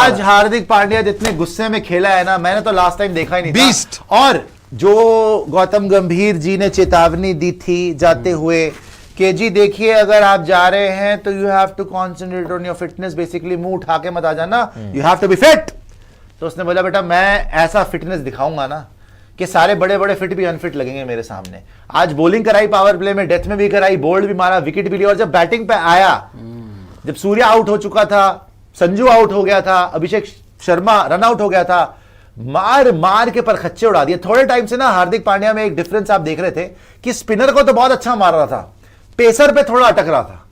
आज हार्दिक पांड्या जितने गुस्से में खेला है ना, मैंने तो लास्ट टाइम देखा ही नहीं बीस्ट। था। और जो गौतम गंभीर जी ने चेतावनी दी थी जाते हुए कि जी देखिए अगर आप जा रहे हैं तो you have to concentrate on your fitness, basically मुंह उठा के मत आ जाना, you have to be fit. तो उसने बोला बेटा मैं ऐसा फिटनेस दिखाऊंगा ना कि सारे बड़े बड़े फिट भी अनफिट लगेंगे मेरे सामने। आज बॉलिंग कराई पावर प्ले में, डेथ में भी कराई, बोल्ड भी मारा, विकेट भी लिया, और जब बैटिंग पे आया, जब सूर्या आउट हो चुका था, संजू आउट हो गया था, अभिषेक शर्मा रन आउट हो गया था, मार मार के पर खच्चे उड़ा दिए। थोड़े टाइम से ना हार्दिक पांड्या में एक डिफरेंस आप देख रहे थे कि स्पिनर को तो बहुत अच्छा मार रहा था, पेसर पे थोड़ा अटक रहा था।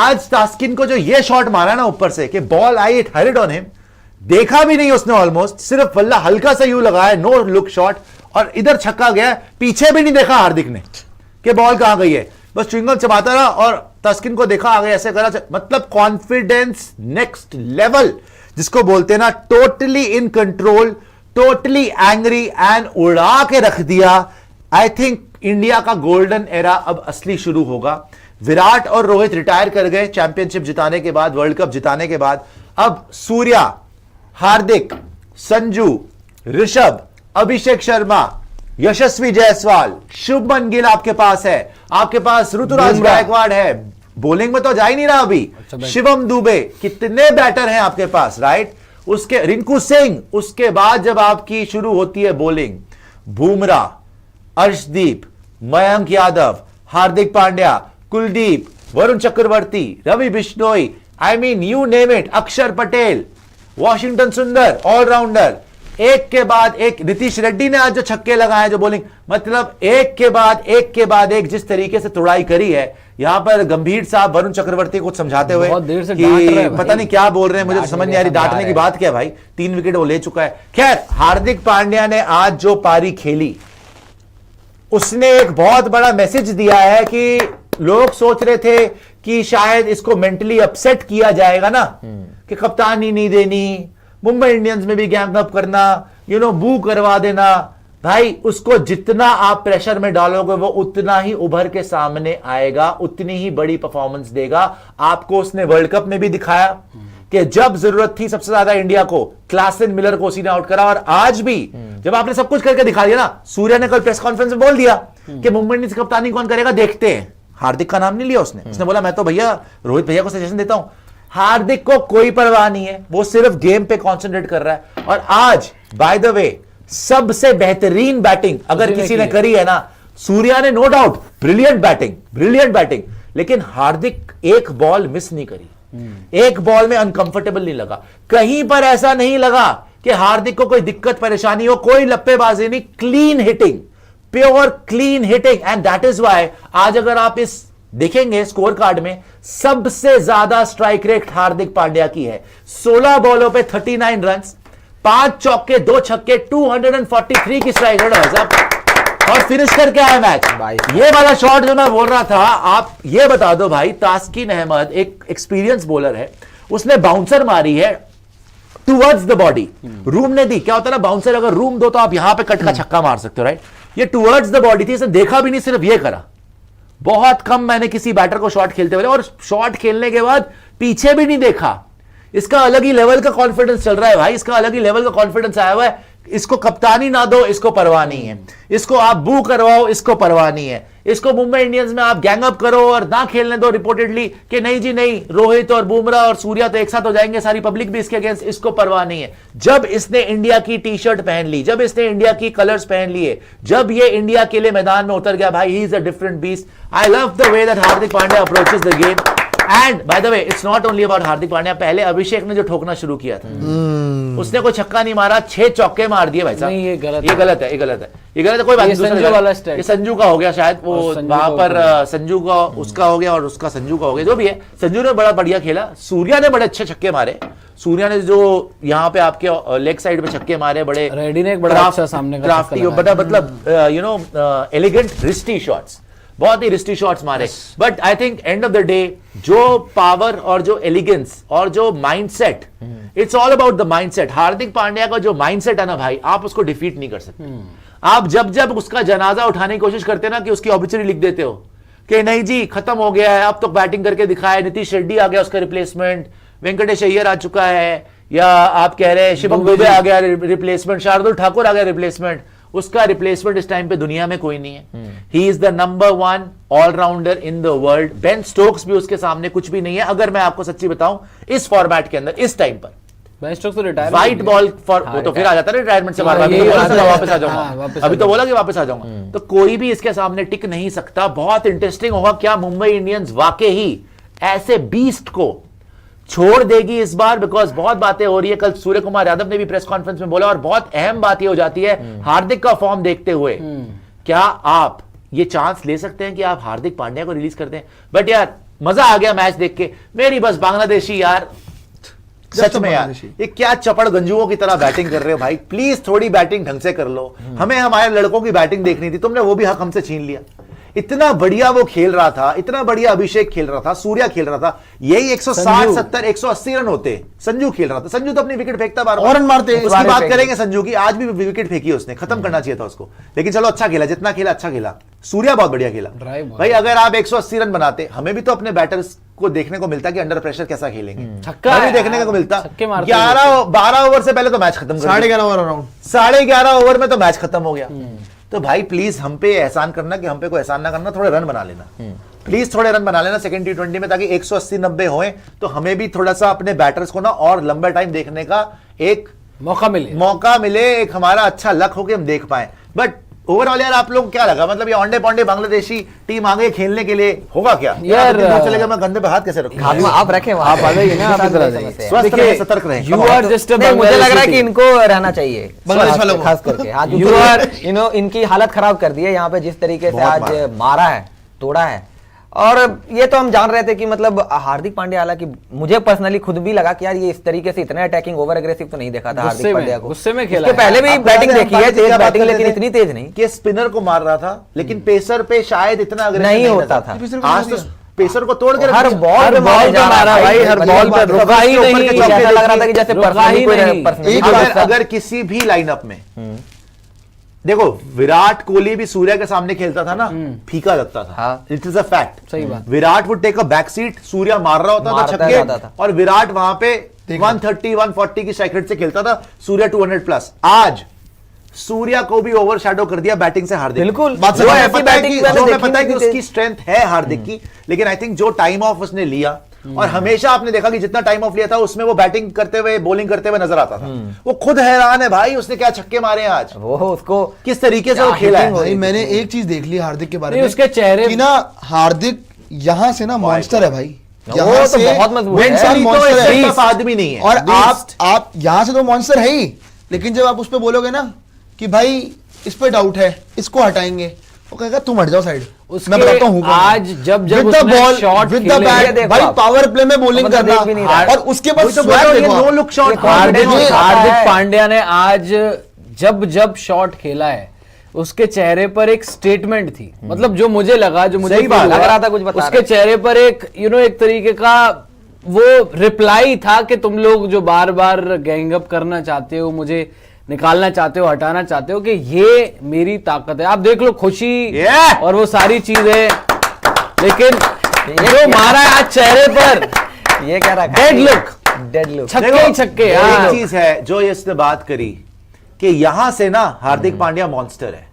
आज तास्किन को जो ये शॉट मारा ना ऊपर से कि ball I, it horrid on him, देखा भी नहीं उसने, ऑलमोस्ट सिर्फ बल्ला हल्का सा यू लगाया, नो लुक शॉट, और इधर छक्का गया, पीछे भी नहीं देखा हार्दिक ने कि बॉल कहां गई है, बस च्युइंगम चबाता रहा और तास्किन को देखा आ गया, ऐसे करा। मतलब कॉन्फिडेंस नेक्स्ट लेवल जिसको बोलते हैं ना, totally in control, totally angry and उड़ा के रख दिया। आई थिंक इंडिया का गोल्डन एरा अब असली शुरू होगा। विराट और रोहित रिटायर कर गए चैंपियनशिप जिताने के बाद, वर्ल्ड कप जिताने के बाद। अब सूर्या, हार्दिक, संजू, ऋषभ, अभिषेक शर्मा, यशस्वी जायसवाल, शुभमन गिल आपके पास है, आपके पास ऋतुराज गायकवाड़ है, बॉलिंग में तो जा ही नहीं रहा अभी, शिवम दुबे, कितने बैटर हैं आपके पास, राइट। उसके रिंकू सिंह, उसके बाद जब आपकी शुरू होती है bowling, Bumrah, Arshdeep, Mayank Yadav, Hardik Pandya, Kuldeep, Varun Chakravarthy, Ravi Bishnoi, I mean you name it, Axar Patel, Washington सुंदर, ऑलराउंडर, एक के बाद एक। नीतीश रेड्डी ने आज जो छक्के लगाए, जो बॉलिंग, मतलब एक के बाद एक जिस तरीके से तुड़ाई करी है। यहां पर गंभीर साहब वरुण चक्रवर्ती को समझाते हुए बहुत देर से कि डांट रहे हैं पता नहीं क्या बोल रहे हैं, मुझे समझ नहीं आ रही, डांटने की बात क्या भाई, 3 विकेट वो ले चुका है। खैर, हार्दिक पांड्या ने आज जो पारी खेली, उसने एक बहुत बड़ा मैसेज दिया है कि लोग सोच रहे थे कि शायद इसको मेंटली अपसेट किया जाएगा ना, कि कप्तानी नहीं देनी, मुंबई इंडियंस में भी गैंग अप करना, बू करवा देना। भाई उसको जितना आप प्रेशर में डालोगे वो उतना ही उभर के सामने आएगा, उतनी ही बड़ी परफॉर्मेंस देगा। आपको उसने वर्ल्ड कप में भी दिखाया कि जब जरूरत थी सबसे ज्यादा इंडिया को, क्लासन मिलर को उसी ने आउट करा, और आज भी जब आपने सब कुछ करके दिखा दिया ना। सूर्या ने कल प्रेस कॉन्फ्रेंस में बोल दिया कि मुंबई इंडियंस कप्तानी कौन करेगा देखते हैं। हार्दिक का नाम नहीं लिया उसने बोला मैं तो भैया रोहित भैया को सजेशन देता हूं। हार्दिक को कोई परवाह नहीं है, वो सिर्फ गेम पे कंसंट्रेट कर रहा है। और आज बाय द वे सबसे बेहतरीन बैटिंग अगर किसी ने करी है ना, सूर्या ने, नो डाउट, ब्रिलियंट बैटिंग, लेकिन हार्दिक एक बॉल मिस नहीं करी, एक बॉल में अनकंफर्टेबल नहीं लगा, कहीं पर ऐसा नहीं लगा कि हार्दिक को कोई दिक्कत परेशानी हो, कोई लप्पेबाजी नहीं, clean hitting, pure clean hitting. And that is why आज अगर आप इस देखेंगे स्कोर कार्ड में, सबसे ज्यादा स्ट्राइक रेट हार्दिक पांड्या की है। 16 बॉलों पे 39 रन, 5 चौके 2 छक्के, 243 की स्ट्राइक रेट है साहब, और फिनिश करके आया मैच। ये वाला शॉट जो मैं बोल रहा था, आप ये बता दो भाई, तास्किन अहमद एक एक्सपीरियंस बॉलर है, उसने बाउंसर मारी है टुवर्ड्स द बॉडी, रूम ने दी। क्या होता है ना, बाउंसर अगर रूम दो तो आप यहां पे कट का छक्का मार सकते हो, राइट। ये टुवर्ड्स द बॉडी थी, इसने देखा भी नहीं, सिर्फ ये करा। बहुत कम मैंने किसी बैटर को शॉट खेलते हुए, और शॉट खेलने के बाद पीछे भी नहीं देखा। इसका अलग ही लेवल का कॉन्फिडेंस चल रहा है भाई, इसका अलग ही लेवल का कॉन्फिडेंस आया हुआ है। इसको कप्तानी ना दो, इसको परवाह नहीं है, इसको आप बू करवाओ, इसको परवाह नहीं है, इसको मुंबई इंडियंस में आप गैंग अप करो और ना खेलने दो रिपोर्टेडली कि नहीं जी नहीं, रोहित और बुमराह और सूर्या तो एक साथ हो जाएंगे, सारी पब्लिक भी इसके अगेंस्ट, इसको परवाह नहीं है। जब इसने इंडिया की टी शर्ट पहन ली, जब इसने इंडिया की कलर्स पहन लिए, जब ये इंडिया के लिए मैदान में उतर गया, भाई he is a different beast. I love the way that Hardik Pandya approaches the game. And by the way it's not only about Hardik Pandya, पहले अभिषेक ने जो ठोकना शुरू किया था, उसने कोई छक्का नहीं मारा, 6 चौके मार दिए भाई साहब। ये गलत है, कोई बात नहीं। ये संजू का हो गया शायद, वो वहां पर संजू का उसका हो गया और उसका संजू का हो गया, जो भी है। संजू ने बड़ा बढ़िया खेला, सूर्या ने बड़े अच्छे छक्के मारे। सूर्या ने जो यहाँ पे आपके लेग साइड पे छक्के मारे, बड़े रेडी ने एक बड़ा अच्छा सामने का क्राफ्टी, मतलब एलिगेंट रिस्टी शॉट्स, बहुत ही रिस्टी शॉट्स मारे। But I think end of the day जो पावर और जो एलिगेंस और जो mindset, it's all about the mindset. Hardik Pandya का जो माइंडसेट है ना भाई, आप उसको डिफीट नहीं कर सकते। आप जब उसका जनाजा उठाने की कोशिश करते ना, कि उसकी ऑब्ituary लिख देते हो कि नहीं जी खत्म हो गया है, अब तो बैटिंग करके दिखाया, नीतीश रेड्डी आ गया उसका रिप्लेसमेंट, वेंकटेश अय्यर आ चुका है, या आप कह रहे हैं शिवम दुबे आ गया रिप्लेसमेंट, शार्दुल ठाकुर आ गया रिप्लेसमेंट, उसका रिप्लेसमेंट इस टाइम पे दुनिया में कोई नहीं है। He is the number 1 allrounder in the world. Ben Stokes भी उसके सामने कुछ भी नहीं है, अगर मैं आपको सच्ची बताऊं इस फॉर्मेट के अंदर इस टाइम पर। बेन स्टोक्स तो रिटायर व्हाइट बॉल फॉर वो तो फिर आ जाता है रिटायरमेंट से बार बार, वापस आ जाऊंगा, अभी तो बोला कि वापस आ जाऊंगा। तो कोई भी इसके सामने टिक नहीं सकता। बहुत इंटरेस्टिंग होगा क्या मुंबई इंडियंस वाकई ही ऐसे बीस्ट को छोड़ देगी इस बार, बिकॉज बहुत बातें हो रही है। कल सूर्य कुमार यादव ने भी प्रेस कॉन्फ्रेंस में बोला और बहुत अहम बात ये हो जाती है हार्दिक का फॉर्म देखते हुए, क्या आप ये चांस ले सकते हैं कि आप हार्दिक पांड्या को रिलीज करते हैं? बट यार मजा आ गया मैच देख के। मेरी बस बांग्लादेशी यार, सच में यार ये क्या चपड़ गंजुओं की तरह बैटिंग कर रहे हो भाई, प्लीज थोड़ी बैटिंग ढंग से कर लो। हमें हमारे लड़कों की बैटिंग देखनी थी, तुमने वो भी हक हमसे छीन लिया। इतना बढ़िया वो खेल रहा था, इतना बढ़िया अभिषेक खेल रहा था, सूर्या खेल रहा था, यही 160 70 180 रन होते। संजू खेल रहा था, संजू तो अपनी विकेट फेंकता बार और रन मारते हैं, उसकी बात करेंगे संजू की। आज भी विकेट फेंकी उसने, खत्म करना चाहिए था उसको, लेकिन चलो अच्छा खेला, जितना खेला अच्छा खेला। सूर्या बहुत बढ़िया खेला भाई। अगर आप 180 रन बनाते, हमें भी तो अपने बैटर्स को देखने को मिलता कि अंडर प्रेशर कैसा खेलेंगे, छक्का भी देखने को मिलता। 11-12 ओवर से पहले तो मैच खत्म, 11.5 ओवर अराउंड 11.5 ओवर में तो मैच खत्म हो गया। तो भाई प्लीज हम पे एहसान करना कि हम पे कोई एहसान ना करना, थोड़े रन बना लेना, प्लीज थोड़े रन बना लेना सेकंड T20 में, ताकि 180-90 होए तो हमें भी थोड़ा सा अपने बैटर्स को ना और लंबा टाइम देखने का एक मौका मिले, एक हमारा अच्छा लक हो कि हम देख पाए। बट ओवरऑल यार आप लोग क्या लगा, मतलब ये ओंडे पौंडे बांग्लादेशी टीम आगे खेलने के लिए होगा क्या यार? चलेगा, मैं कंधे पे हाथ कैसे रखूं? हाथ में आप रखें, आप आ जाइए ना, आप इधर आ जाइए। स्वस्थ रहे, सतर्क रहे। यू आर जस्ट अ, मुझे लग रहा है कि इनको रहना चाहिए बांग्लादेश वालों को खास करके। हाँ, You are- इनकी हालत खराब कर दी है यहाँ पे, जिस तरीके से बहुत आज मारा है, तोड़ा है। और ये तो हम जान रहे थे कि मतलब हार्दिक पांड्या, हालांकि मुझे पर्सनली खुद भी लगा कि यार ये इस तरीके से इतना अटैकिंग ओवर एग्रेसिव तो नहीं देखा था हार्दिक पांड्या को। गुस्से में खेला इसके पहले भी आपको बैटिंग पता है, देखी है, हम तेज क्या बात बैटिंग, कर रहे लेकिन थे? इतनी तेज नहीं कि स्पिनर को मार रहा था, लेकिन पेसर पे शायद इतना अग्रेसिव नहीं होता था। आज तो पेसर को तोड़ के हर रख दिया। बॉल पे मारा भाई, हर बॉल पे रुका ही नहीं, ऐसा लग रहा था कि जैसे रुका ही नहीं। अगर किसी भी लाइनअप में देखो, विराट कोहली भी सूर्या के सामने खेलता था ना, फीका लगता था। It is a fact. सही बात। Virat would take a back seat, Surya मार रहा होता था छक्के, और विराट वहां पे 130 140 की स्ट्राइक रेट से खेलता था, सूर्या 200 प्लस। आज सूर्या को भी ओवर शैडो कर दिया बैटिंग से हार्दिक। बिल्कुल, बात जो ऐसी बैटिंग हमें पता है कि उसकी स्ट्रेंथ है हार्दिक की, लेकिन आई थिंक जो टाइम ऑफ उसने लिया, और हमेशा आपने देखा कि जितना टाइम ऑफ लिया था उसमें वो बैटिंग करते हुए, बॉलिंग करते हुए नजर आता था। वो खुद हैरान है भाई, उसने क्या छक्के मारे हैं आज, वो उसको किस तरीके से वो खेला है। भाई मैंने एक चीज देख ली हार्दिक के बारे नहीं, में, उसके चेहरे कि ना हार्दिक यहाँ से ना मॉन्स्टर है भाई, वो तो बहुत मजबूत है। Mentally तो monster है। ऐसा आदमी नहीं है। और आप यहाँ से तो मॉन्स्टर है ही, लेकिन जब आप उस पे बोलोगे ना कि भाई इस पे डाउट है, इसको हटाएंगे, वो कहेगा तुम हट जाओ साइड, मैं बताता हूँ आज जब with the ball shot with the bat भाई, पावर प्ले में बॉलिंग मतलब देख भी नहीं करना, रहा। और उसके बाद तो स्वैग देखो नो आप। Look shot. हार्दिक पांड्या ने आज जब शॉट खेला है, उसके चेहरे पर एक स्टेटमेंट थी, मतलब जो मुझे लगा, जो मुझे सही बात लग रहा था कुछ बता उसके चेहरे पर एक एक तरीके का वो रिप्लाई था कि तुम लोग जो बार बार गैंग अप करना चाहते हो, मुझे निकालना चाहते हो, हटाना चाहते हो, कि ये मेरी ताकत है। आप देख लो खुशी और वो सारी चीजें, लेकिन जो मारा है आज चेहरे पर, ये क्या रहा, डेड लुक, डेड लुक। छक्के ही छक्के। एक चीज है जो इसने बात करी कि यहां से ना हार्दिक पांड्या मॉन्स्टर है।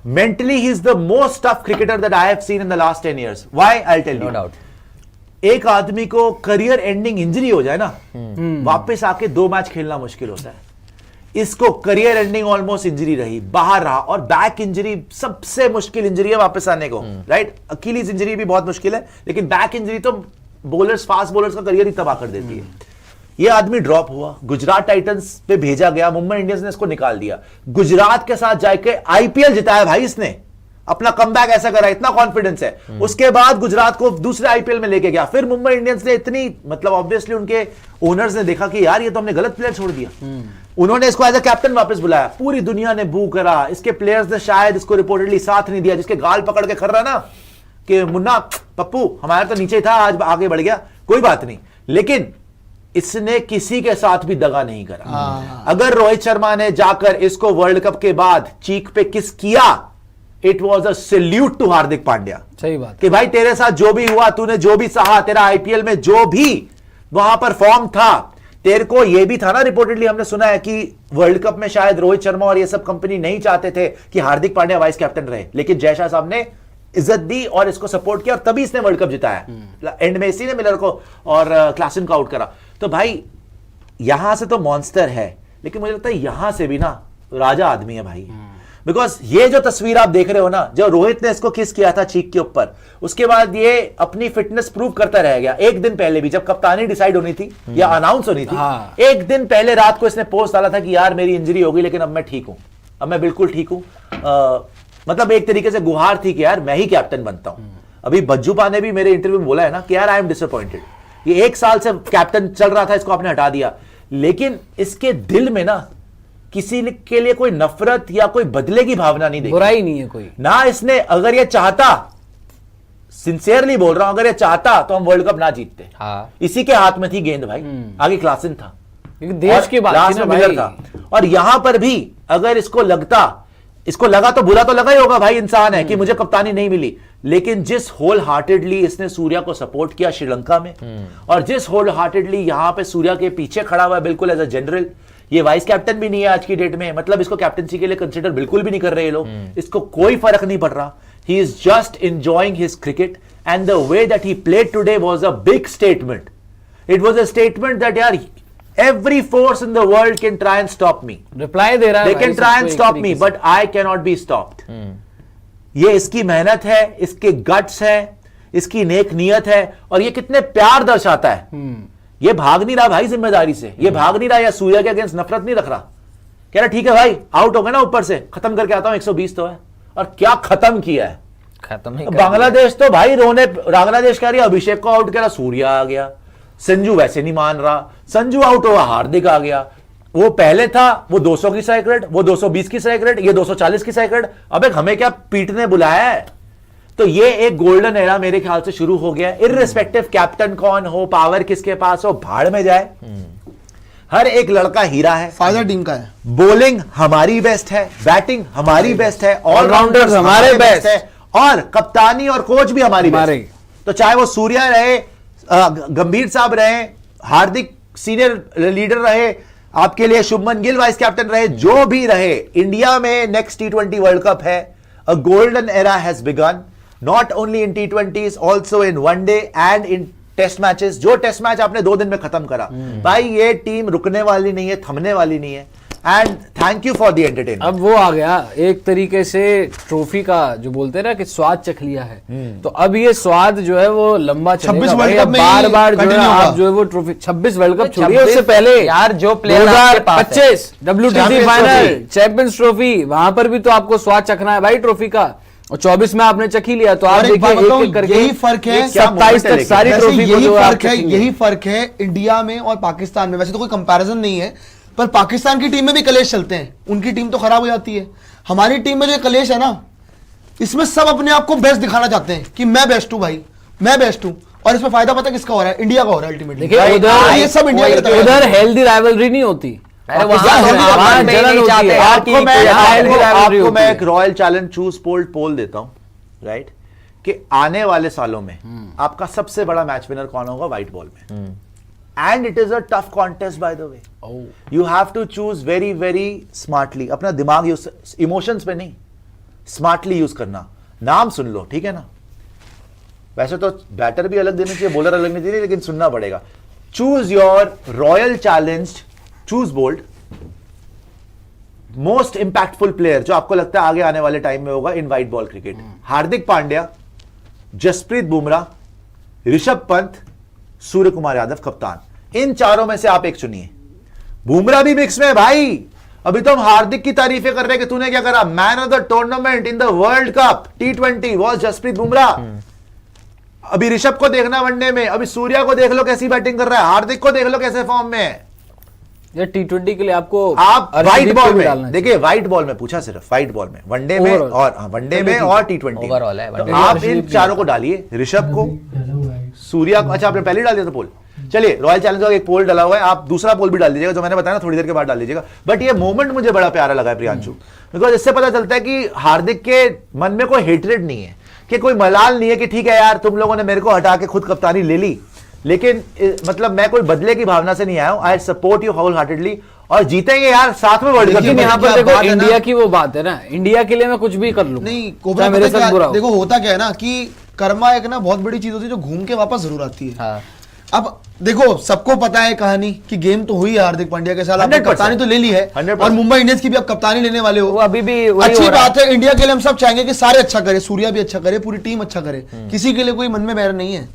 Mentally he is the most tough cricketer that I have seen in the last 10 years। Why? I tell you. No doubt. एक आदमी को करियर एंडिंग इंजरी हो जाए ना, वापस आके 2 मैच खेलना मुश्किल होता है। इसको करियर एंडिंग ऑलमोस्ट इंजरी रही, बाहर रहा, और बैक इंजरी सबसे मुश्किल इंजरी है वापस आने को, राइट? अकीलीज इंजरी भी बहुत मुश्किल है, लेकिन बैक इंजरी तो बॉलर्स, फास्ट बॉलर्स का करियर ही तबाह कर देती है। ये आदमी ड्रॉप हुआ, गुजरात टाइटंस पे भेजा गया, मुंबई इंडियंस ने इसको निकाल दिया, गुजरात के साथ जाके आईपीएल जिताया भाई इसने, अपना कमबैक ऐसा करा, इतना कॉन्फिडेंस है। उसके बाद गुजरात को दूसरे आईपीएल में लेके गया, फिर मुंबई इंडियंस ने इतनी, मतलब ऑब्वियसली उनके ओनर्स ने देखा कि यार ये तो हमने गलत प्लेयर छोड़ दिया, उन्होंने इसको एज अ कैप्टन वापस बुलाया, पूरी दुनिया ने बू करा, इसके प्लेयर्स ने शायद इसको रिपोर्टेडली साथ नहीं दिया, जिसके गाल पकड़ के खर रहा ना कि मुन्ना पप्पू हमारा तो नीचे था, आज आगे बढ़ गया, कोई बात नहीं, लेकिन इसने किसी के साथ भी दगा नहीं करा। अगर रोहित शर्मा ने जाकर इसको वर्ल्ड कप के बाद चीक पे किस किया, it was a salute to Hardik Pandya. सही बात कि भाई तेरे साथ जो भी हुआ, तूने जो भी सहा, तेरा आईपीएल में जो भी वहां पर फॉर्म था, तेरे को ये भी था ना, रिपोर्टेडली हमने सुना है कि वर्ल्ड कप में शायद रोहित शर्मा और ये सब कंपनी नहीं चाहते थे कि हार्दिक पांड्या वाइस कैप्टन रहे, लेकिन जय शाह साहब ने इज्जत दी और इसको सपोर्ट किया और तभी इसने वर्ल्ड कप जिताया। एंड में इसी ने मिलर को और क्लासन को आउट करा। तो भाई यहां से तो मॉन्स्टर है, लेकिन मुझे लगता है यहां से भी ना राजा आदमी है भाई। बिकॉज ये जो तस्वीर आप देख रहे हो ना, जो रोहित ने इसको किस किया था चीक के ऊपर, उसके बाद ये अपनी फिटनेस प्रूव करता रह गया। एक दिन पहले भी जब कप्तानी डिसाइड होनी थी या अनाउंस होनी थी, हाँ। एक दिन पहले रात को इसने पोस्ट डाला था कि यार मेरी इंजरी हो गई लेकिन अब मैं ठीक हूं, अब मैं बिल्कुल ठीक हूं। मतलब एक तरीके से गुहार थी कि यार मैं ही कैप्टन बनता हूं। अभी बज्जूपा ने भी मेरे इंटरव्यू में बोला है ना कि यार आई एम डिसअपॉइंटेड, ये 1 साल से कैप्टन चल रहा था, इसको आपने हटा दिया, लेकिन इसके दिल में ना किसी के लिए कोई नफरत या कोई बदले की भावना नहीं देखी, बुराई नहीं है कोई ना इसने। अगर ये चाहता, सिंसियरली बोल रहा हूं, अगर ये चाहता तो हम वर्ल्ड कप ना जीतते। हाँ। इसी के हाथ में थी गेंद भाई, आगे क्लासन था, क्योंकि देश की बात लास्ट थी ना में मिलर भाई। था। और यहां पर भी अगर इसको लगा तो बुरा तो लगा ही होगा भाई, इंसान है कि मुझे कप्तानी नहीं मिली, लेकिन जिस होल हार्टेडली इसने सूर्या को सपोर्ट किया श्रीलंका में, और जिस होल हार्टेडली यहां पे सूर्या के पीछे खड़ा हुआ है बिल्कुल एज अ जनरल, ये वाइस कैप्टन भी नहीं है आज की डेट में, मतलब इसको कैप्टनसी के लिए कंसीडर बिल्कुल भी नहीं कर रहे ये लोग, इसको कोई फर्क नहीं पड़ रहा। He is just enjoying his cricket and the way that he played today was a big statement. It was a statement that यार every force in the world can try and stop me, reply दे रहा है they भाई can try and सबको एक stop me, तरीके से। but I cannot be stopped। ये इसकी मेहनत है, इसके गट्स है, इसकी नेक नियत है, और ये कितने प्यार दर्शाता है। ये भाग नहीं रहा भाई जिम्मेदारी से, ये भाग नहीं रहा या सूर्या के अगेंस्ट नफरत नहीं रख रहा, कह रहा ठीक है भाई आउट हो गया ना, ऊपर से खत्म करके आता हूं, 120 तो है। और क्या खत्म किया है खत्म ही कर बांग्लादेश तो भाई रोने, बांग्लादेश कह रही है अभिषेक को आउट करा, सूर्या आ गया, संजू वैसे नहीं मान रहा, संजू आउट हुआ, हार्दिक आ गया, वो पहले था वो 200 की स्ट्राइक रेट, वो 220 की स्ट्राइक रेट, ये 240 की स्ट्राइक रेट। अब हमें क्या पीटने बुलाया है? तो ये एक गोल्डन एरा मेरे ख्याल से शुरू हो गया, इर्रिस्पेक्टिव कैप्टन कौन हो, पावर किसके पास हो, भाड़ में जाए, हर एक लड़का हीरा है। फायदा टीम का है। बॉलिंग हमारी बेस्ट है, बैटिंग हमारी बेस्ट है, ऑलराउंडर्स हमारे बेस्ट है, और कप्तानी और कोच भी हमारी बेस्ट। तो चाहे वो सूर्या रहे, गंभीर साहब रहे, हार्दिक सीनियर लीडर रहे, आपके लिए शुभमन गिल वाइस कैप्टन रहे, जो भी रहे, इंडिया में नेक्स्ट T20 वर्ल्ड कप है। A golden era has begun, not only in T20s, also in one day and in test matches. जो टेस्ट मैच आपने 2 दिन में खत्म करा भाई, ये टीम रुकने वाली नहीं है, थमने वाली नहीं है। And thank you for the entertainment. अब वो आ गया एक तरीके से ट्रॉफी का जो बोलते हैं ना कि स्वाद चख लिया है, तो अब ये स्वाद जो है वो लंबा 26 चलेगा वर्ल्ड भाई। कप में बार बार जो है continue आप होगा। जो है वो ट्रॉफी 26 वर्ल्ड कप तो छोड़िए, उससे 26 पहले यार जो प्लेयर आपके पास है। 2025 WTC Champions final, Trophy। Champions trophy, वहां पर भी तो आपको स्वाद चखना है भाई ट्रॉफी का, और 24 में आपने चख ही लिया। तो आप और एक देखिए बात बताऊं, एक करके यही फर्क है, 27 तक सारी वैसे ट्रॉफी को यही जो आप फर्क है, चखेंगे। यही फर्क है इंडिया में और पाकिस्तान में। वैसे तो कोई कंपैरिजन नहीं है, पर पाकिस्तान की टीम में भी कलेश चलते हैं, उनकी टीम तो खराब हो जाती है। हमारी टीम में जो कलेश है ना, इसमें सब अपने आप को बेस्ट दिखाना चाहते हैं कि मैं बेस्ट हूं भाई, मैं बेस्ट हूं, और इसमें फायदा पता किसका हो रहा है? इंडिया का हो रहा है अल्टीमेटली। देखिए उधर ये सब इंडिया की तरफ है। उधर हेल्दी राइवलरी नहीं होती, अरे वहां पाकिस्तान तो में वहां वहां में जलन नहीं होती चाहते है। यार आपको कि मैं कोई healthy rivalry आपको होती मैं है। एक रॉयल चैलेंज चूज पोल देता हूं, राइट, कि आने वाले सालों में आपका सबसे बड़ा मैच विनर कौन होगा व्हाइट बॉल में। And it is a tough contest by the way, you have to choose very very smartly, अपना दिमाग यूज, इमोशंस पे नहीं, स्मार्टली यूज करना। नाम सुन लो, ठीक है ना, वैसे तो बैटर भी अलग देना चाहिए, बॉलर अलग नहीं चाहिए, लेकिन सुनना पड़ेगा। Choose your Royal Challenge, choose bold, most impactful player जो आपको लगता है आगे आने वाले टाइम में होगा इन white ball cricket. Hardik Pandya, Jasprit Bumrah, Rishabh Pant, Surya Kumar Yadav कप्तान, इन चारों में से आप एक चुनिए। बुमराह भी मिक्स में है भाई, अभी तो हम हार्दिक की तारीफें कर रहे हैं कि तूने क्या करा, man of the tournament in the world cup T20 was Jasprit Bumrah. अभी ऋषभ को देखना वनडे में, अभी सूर्या को देख लो कैसी बैटिंग कर रहा है, हार्दिक को देख लो कैसे फॉर्म में है। ये T20 के लिए आपको आप व्हाइट अर्शदीप बॉल को भी डालना में चाहिए। देखिए, व्हाइट बॉल में पूछा, सिर्फ व्हाइट बॉल में, वनडे में Overall। और वनडे में और T20 Overall है, तो वनडे आप में। इन चारों को डालिए, ऋषभ को, सूर्या को। अच्छा आपने पहले डाल दिया था पोल, चलिए रॉयल चैलेंज का एक पोल डाला हुआ है, आप दूसरा पोल भी डाल दीजिएगा, जो मैंने बताया ना थोड़ी देर के बाद डाल दीजिएगा। बट ये मोमेंट मुझे बड़ा प्यारा लगा है प्रियांशु, बिकॉज इससे पता चलता है कि हार्दिक के मन में कोई हेटरेड नहीं है, कि कोई मलाल नहीं है कि ठीक है यार तुम लोगों ने मेरे को हटा के खुद कप्तानी ले ली, लेकिन मतलब मैं कोई बदले की भावना से नहीं आया हूं। I support you wholeheartedly और जीतेंगे यार साथ में वर्ल्ड कप। लेकिन यहाँ पर क्या देखो बात है ना- इंडिया की वो बात है ना, इंडिया के लिए मैं कुछ भी कर लूं, नहीं चाहे कोबरा मेरे पता साथ बुरा क्या, हो। देखो होता क्या है ना कि कर्मा एक ना बहुत बड़ी चीज होती है जो घूम के वापस जरूर आती है। हाँ। अब देखो सबको पता है कहानी कि गेम तो हुई है हार्दिक पांड्या के साथ, आपने 100% कप्तानी तो ले ली है 100% और मुंबई इंडियंस की भी आप कप्तानी लेने वाले वो हो। अभी भी वही अच्छी हो रहा है। बात है, इंडिया के लिए हम सब चाहेंगे कि सारे अच्छा करे, सूर्या भी अच्छा करे, पूरी टीम अच्छा करे, किसी के लिए कोई मन में बैर नहीं है।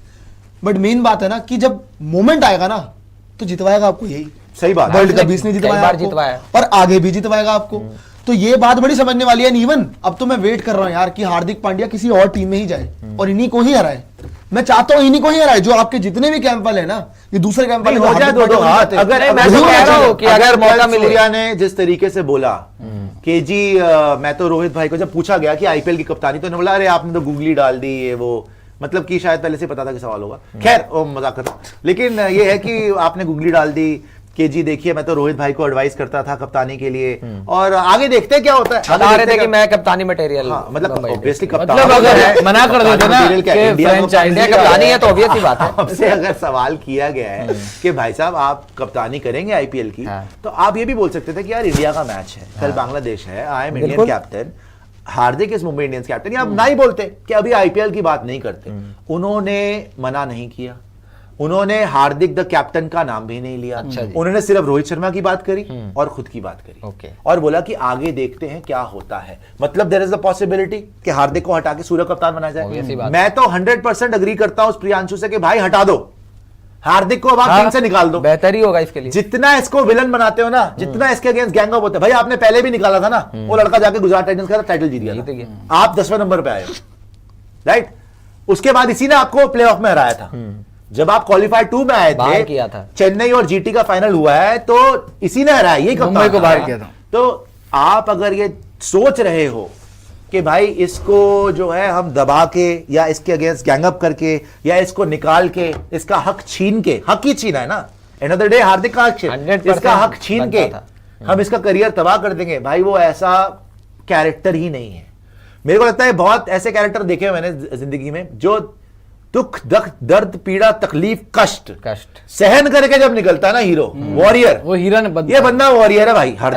बट मेन बात है ना कि जब मोमेंट आएगा ना तो जितवाएगा आपको यही। सही बात है। वर्ल्ड कप भी इसने कई जितवाया बार आपको, जितवाया। और आगे भी जितवाएगा आपको। तो ये बात बड़ी समझने वाली है। इवन अब तो मैं वेट कर रहा हूं यार कि हार्दिक पांड्या किसी और टीम में ही जाए और इन्हीं को ही हराए। मैं चाहता हूं इन्हीं को ही हराए, जो आपके जितने भी कैंप वाले हैं ना, ये दूसरे कैंप वाले हो जाए दो दो हाथ। अगर मैं तो कह रहा हूं कि अगर मौका मिले। सूर्या ने जिस तरीके से बोला कि जी मैं तो रोहित भाई को जब पूछा गया कि आईपीएल की कप्तानी, तो उन्होंने बोला अरे आपने तो गूगली डाल दी ये वो, मतलब कि शायद पहले से पता था कि सवाल होगा। खैर वो मजाक कर, लेकिन ये है कि आपने गूगली डाल दी कि जी देखिए मैं तो रोहित भाई को एडवाइस करता था कप्तानी के लिए, और आगे देखते हैं क्या होता है। बता रहे थे कि मैं कप्तानी मटेरियल। हाँ, मतलब ऑब्वियसली कप्तान मतलब अगर है, मना कर देते ना मटेरियल क्या है? कि इंडिया franchise इंडिया का कप्तानी है तो obvious सी बात है। आपसे अगर सवाल किया गया है कि भाई साहब आप कप्तानी करेंगे आईपीएल की, हाँ। तो आप ये भी बोल सकते थे कि यार इंडिया का मैच है, कल बांग्लादेश है, आई एम इंडियन बिल्कुल। Captain, Hardik is Mumbai Indians captain, या आप ना ही बोलते कि अभी आईपीएल की बात नहीं करते। उन्होंने मना नहीं किया, उन्होंने हार्दिक द कैप्टन का नाम भी नहीं लिया। अच्छा जी। उन्होंने सिर्फ रोहित शर्मा की बात करी और खुद की बात करी, ओके। और बोला कि आगे देखते हैं क्या होता है। मतलब देयर इज द पॉसिबिलिटी कि हार्दिक को हटा के सूर्य कप्तान बनाया Obvious जाए। सी बात मैं तो 100% अग्री करता हूं उस प्रियांशु से कि भाई हटा दो हार्दिक को, अब आप टीम से निकाल दो। बेहतर ही होगा इसके लिए। जितना इसको विलन बनाते हो ना, जितना इसके अगेंस्ट गैंग अप होता है, भाई आपने पहले भी निकाला था ना, वो लड़का जाके गुजरात टाइटंस का टाइटल जीत जीत गया गया। था। आप 10वें नंबर पे आए हो, राइट? उसके बाद इसी ने आपको प्लेऑफ में हराया था। जब आप क्वालिफाई 2 में आए बाहर थे, किया था। चेन्नई और जीटी का फाइनल हुआ है, तो इसी ने हराया, यही कप्तान मुंबई को था। बाहर किया था। तो आप अगर ये सोच रहे हो कि भाई इसको जो है हम दबा के या इसके अगेंस्ट गैंग अप करके या इसको निकाल के इसका हक छीन के, हक ही छीना है ना, एंड ऑफ द डे हार्दिक का हक छीन, 100% इसका हक छीन के बनता था। हम इसका करियर तबाह कर देंगे, भाई वो ऐसा कैरेक्टर ही नहीं है। मेरे को लगता है बहुत ऐसे कैरेक्टर देखे हैं मैंने जिंदगी में जो दुख दर्द पीड़ा तकलीफ कष्ट कष्ट सहन करके जब निकलता है ना हीरो, वॉरियर, वो हीरा ने बदला। ये बंदा वॉरियर है भाई।